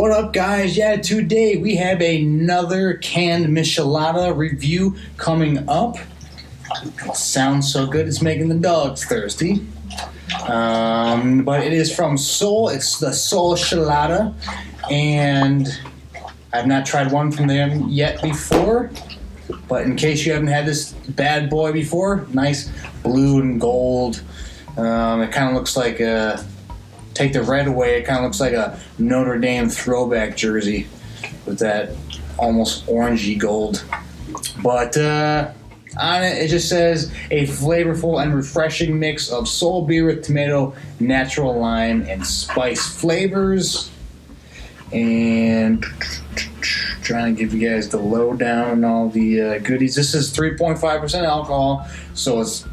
What up, guys? Yeah, today we have another canned Michelada review coming up. Sounds so good, it's making the dogs thirsty. But it is from Sol. It's the Sol Chelada, and I've not tried one from them yet before. But in case you haven't had this bad boy before, nice blue and gold. It kind of looks like take the red away, it kind of looks like a Notre Dame throwback jersey with that almost orangey gold. But on it, it just says a flavorful and refreshing mix of Sol beer with tomato, natural lime, and spice flavors. And trying to give you guys the lowdown on all the goodies. This is 3.5% alcohol, so it's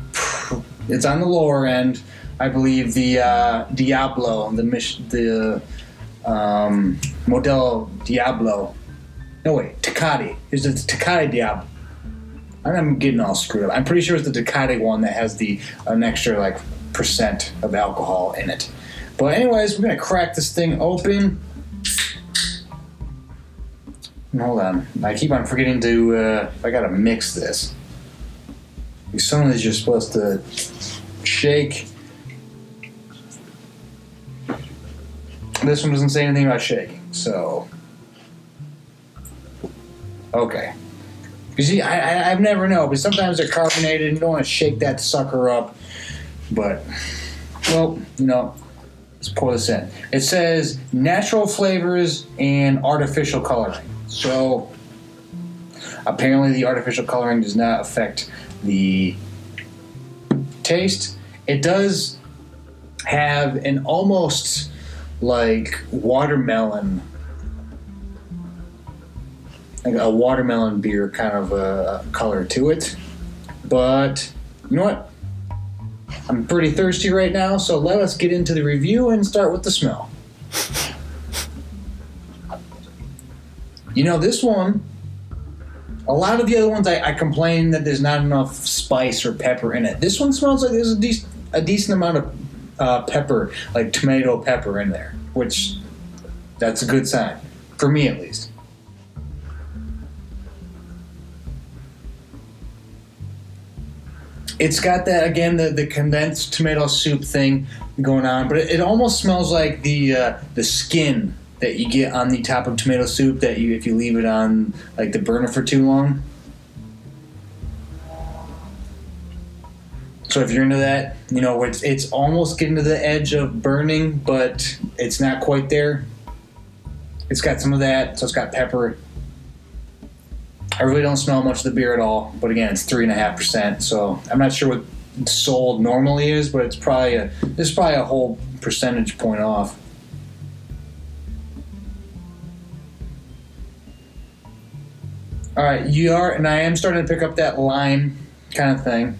on the lower end. I believe the Diablo, the Modelo Diablo. No, wait, Tecate. Is it the Tecate Diablo? I'm getting all screwed up. I'm pretty sure it's the Tecate one that has an extra percent of alcohol in it. But anyways, we're gonna crack this thing open. Hold on, I keep on forgetting to. I gotta mix this. Some of these you're supposed to shake. This one doesn't say anything about shaking, so okay. You see, I've never know, but sometimes they're carbonated and you don't want to shake that sucker up. But, well, let's pour this in. It says natural flavors and artificial coloring. So, apparently the artificial coloring does not affect the taste. It does have an almost watermelon, like a watermelon beer kind of a color to it. But you know what? I'm pretty thirsty right now, so let us get into the review and start with the smell. This one, a lot of the other ones I complain that there's not enough spice or pepper in it. This one smells like there's a decent amount of pepper, like tomato pepper in there, which that's a good sign, for me at least. It's got that, again, the condensed tomato soup thing going on, but it almost smells like the skin that you get on the top of tomato soup that if you leave it on the burner for too long. So if you're into that, it's almost getting to the edge of burning, but it's not quite there. It's got some of that, so it's got pepper. I really don't smell much of the beer at all, but again, it's 3.5%, so I'm not sure what Sol normally is, but this is probably a whole percentage point off. All right, and I am starting to pick up that lime kind of thing.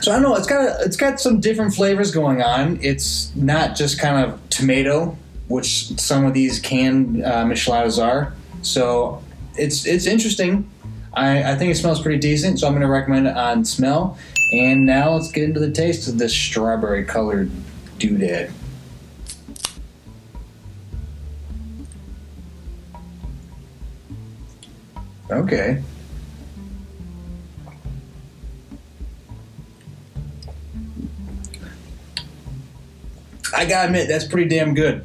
So I don't know, it's got some different flavors going on. It's not just kind of tomato, which some of these canned micheladas are. So it's interesting. I think it smells pretty decent, so I'm going to recommend it on smell. And now let's get into the taste of this strawberry colored doodad. Okay. I gotta admit, that's pretty damn good.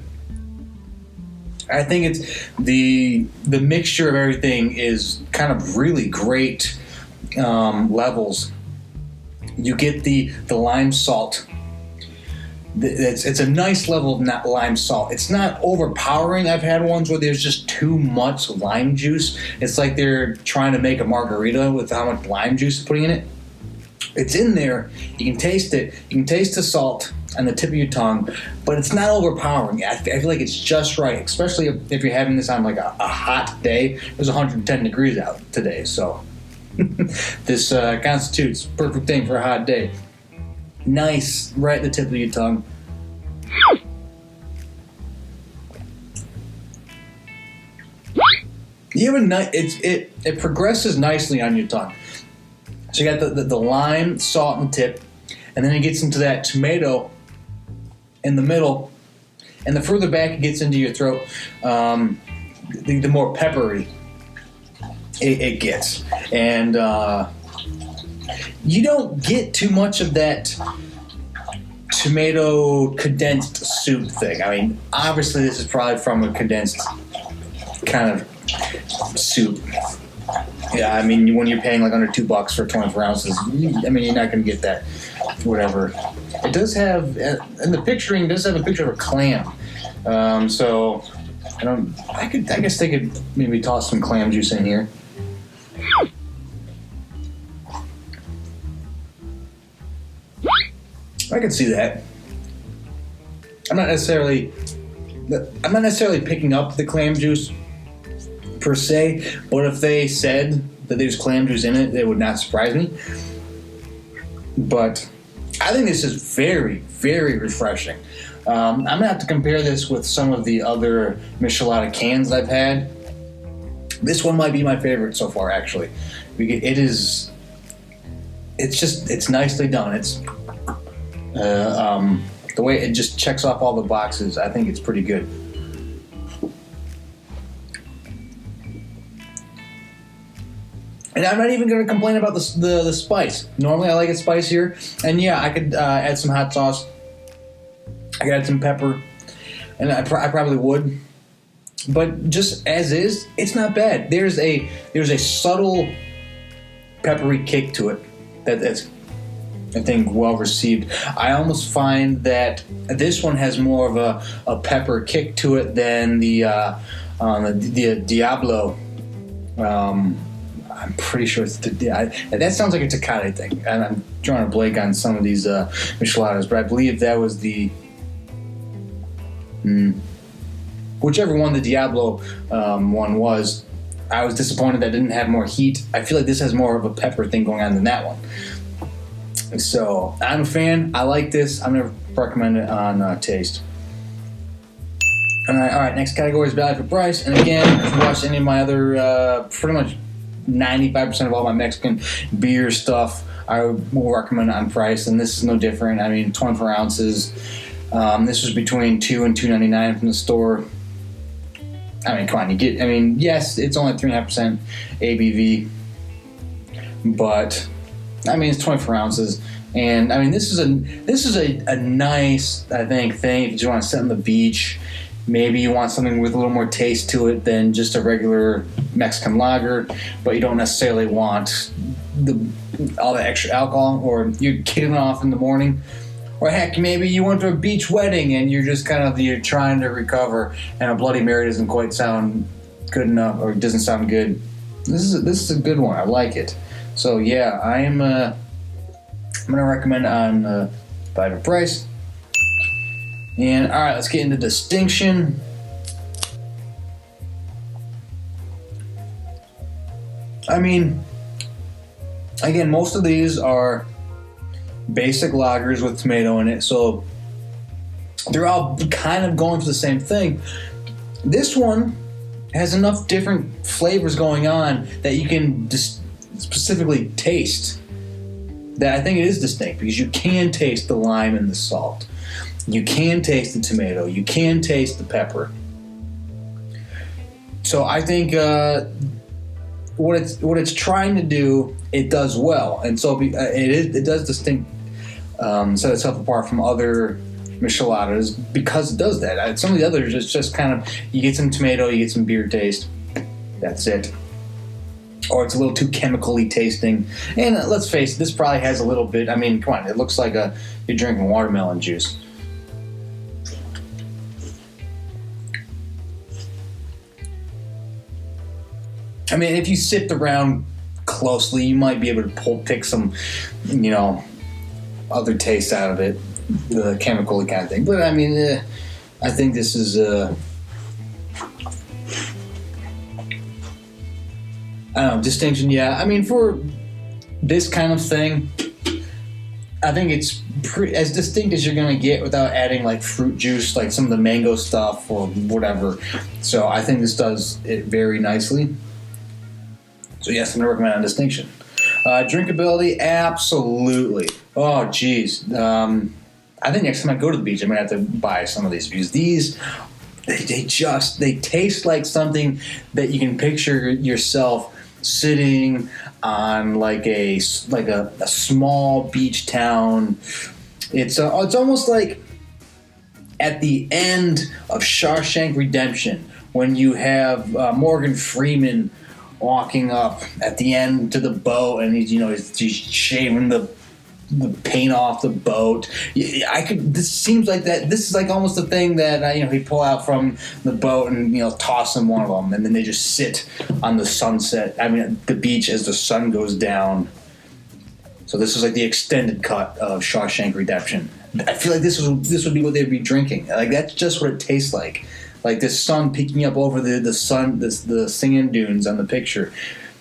I think it's the mixture of everything is kind of really great levels. You get the lime salt. It's a nice level of lime salt. It's not overpowering. I've had ones where there's just too much lime juice. It's like they're trying to make a margarita with how much lime juice they're putting in it. It's in there. You can taste it. You can taste the salt on the tip of your tongue, but it's not overpowering. I feel like it's just right, especially if you're having this on a hot day. It was 110 degrees out today, so this constitutes a perfect thing for a hot day. Nice, right at the tip of your tongue. You have it progresses nicely on your tongue. So you got the lime, salt, and tip, and then it gets into that tomato in the middle, And the further back it gets into your throat, the more peppery it gets. And you don't get too much of that tomato condensed soup thing. I mean, obviously this is probably from a condensed kind of soup. Yeah, I mean, when you're paying like under $2 for 24 ounces, I mean, you're not going to get that, whatever. It does have, in the picturing, it does have a picture of a clam. So, I guess they could maybe toss some clam juice in here. I can see that. I'm not necessarily picking up the clam juice per se, but if they said that there's clam juice in it, it would not surprise me. But I think this is very, very refreshing. I'm gonna have to compare this with some of the other Michelada cans I've had. This one might be my favorite so far, actually. It's nicely done. It's the way it just checks off all the boxes. I think it's pretty good. And I'm not even going to complain about the spice. Normally I like it spicier. And yeah, I could add some hot sauce. I could add some pepper. And I probably would. But just as is, it's not bad. There's a subtle peppery kick to it that's, I think, well received. I almost find that this one has more of a pepper kick to it than the Diablo. I'm pretty sure it's that sounds like a Tecate thing. And I'm drawing a blank on some of these micheladas, but I believe that was the whichever one the Diablo one was. I was disappointed that it didn't have more heat. I feel like this has more of a pepper thing going on than that one. So I'm a fan. I like this. I'm gonna recommend it on taste. All right. Next category is value for price. And again, if you watch any of my other, pretty much 95% of all my Mexican beer stuff, I will recommend it on price. And this is no different. I mean, 24 ounces. This was between $2 and $2.99 from the store. I mean, come on, yes, it's only 3.5% ABV, but I mean, it's 24 ounces, and I mean, this is a nice, I think, thing if you just want to sit on the beach. Maybe you want something with a little more taste to it than just a regular Mexican lager, but you don't necessarily want all the extra alcohol, or you're kicking off in the morning. Or heck, maybe you went to a beach wedding and you're just you're trying to recover, and a Bloody Mary doesn't quite sound good enough, or doesn't sound good. This is a good one. I like it. So yeah, I'm gonna recommend on value price. And all right, let's get into distinction. I mean, again, most of these are basic lagers with tomato in it, so they're all kind of going for the same thing. This one has enough different flavors going on that you can specifically taste that I think it is distinct, because you can taste the lime and the salt, you can taste the tomato, you can taste the pepper. So I think what it's trying to do, it does well, and so it does distinct. Set itself apart from other micheladas because it does that. Some of the others, it's just kind of, you get some tomato, you get some beer taste, that's it. Or it's a little too chemically tasting. And let's face it, this probably has a little bit, I mean, come on, it looks like you're drinking watermelon juice. I mean, if you sipped around closely, you might be able to pick some, other taste out of it, the chemical kind of thing. But I mean, I think this is I don't know, distinction. Yeah, I mean, for this kind of thing, I think it's as distinct as you're gonna get without adding like fruit juice, like some of the mango stuff or whatever. So I think this does it very nicely. So yes, I'm gonna recommend on distinction. Drinkability, absolutely. Oh, geez. I think next time I go to the beach, I'm gonna have to buy some of these because they taste like something that you can picture yourself sitting on like a small beach town. It's almost like at the end of Shawshank Redemption when you have Morgan Freeman walking up at the end to the boat and he's shaving the paint off the boat. This seems like that. This is like almost the thing that he'd pull out from the boat and toss in one of them, and then they just sit on the sunset. I mean, the beach as the sun goes down. So this is like the extended cut of Shawshank Redemption. I feel like this would be what they'd be drinking. Like that's just what it tastes like. Like the sun peeking up over the sand dunes on the picture,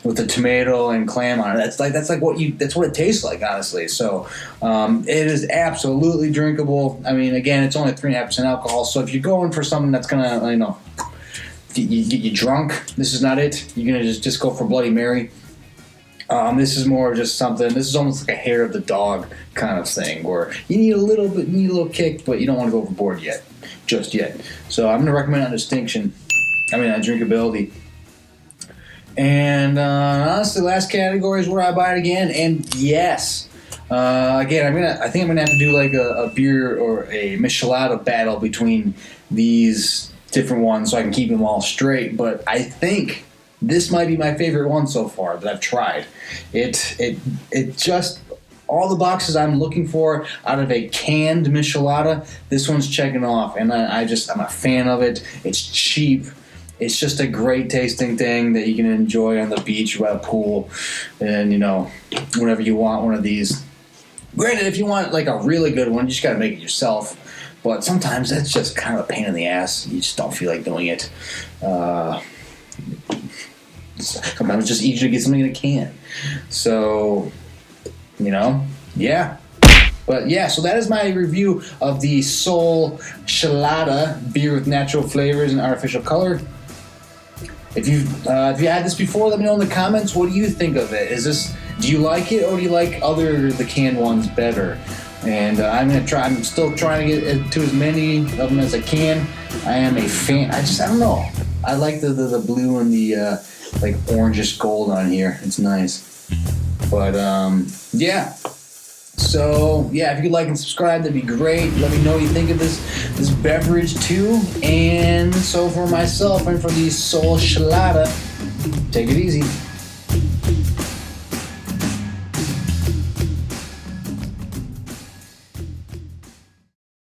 with the tomato and clam on it. That's what it tastes like, honestly. So it is absolutely drinkable. I mean, again, it's only 3.5% alcohol. So if you're going for something that's gonna get you drunk, this is not it. You're gonna just go for Bloody Mary. This is more just something. This is almost like a hair of the dog kind of thing, where you need a little kick, but you don't want to go overboard just yet. So I'm gonna recommend on Distinction. On Drinkability. And honestly, last category is where I buy it again. And yes, again, I think I'm gonna have to do like a beer or a Michelada battle between these different ones, so I can keep them all straight. But I think this might be my favorite one so far that I've tried. It just all the boxes I'm looking for out of a canned Michelada. This one's checking off, and I'm a fan of it. It's cheap. It's just a great tasting thing that you can enjoy on the beach by the pool, and whenever you want one of these. Granted, if you want like a really good one, you just got to make it yourself. But sometimes that's just kind of a pain in the ass. You just don't feel like doing it. Sometimes it's just easier to get something in a can. So, yeah. But yeah, so that is my review of the Sol Chelada beer with natural flavors and artificial color. If you had this before, let me know in the comments. What do you think of it? Do you like it, or do you like the canned ones better? And I'm still trying to get to as many of them as I can. I am a fan. I don't know. I like the blue and the like orangish gold on here. It's nice. But yeah. So yeah, if you could like and subscribe, that'd be great. Let me know what you think of this beverage too. And so for myself and for the Sol Chelada, take it easy.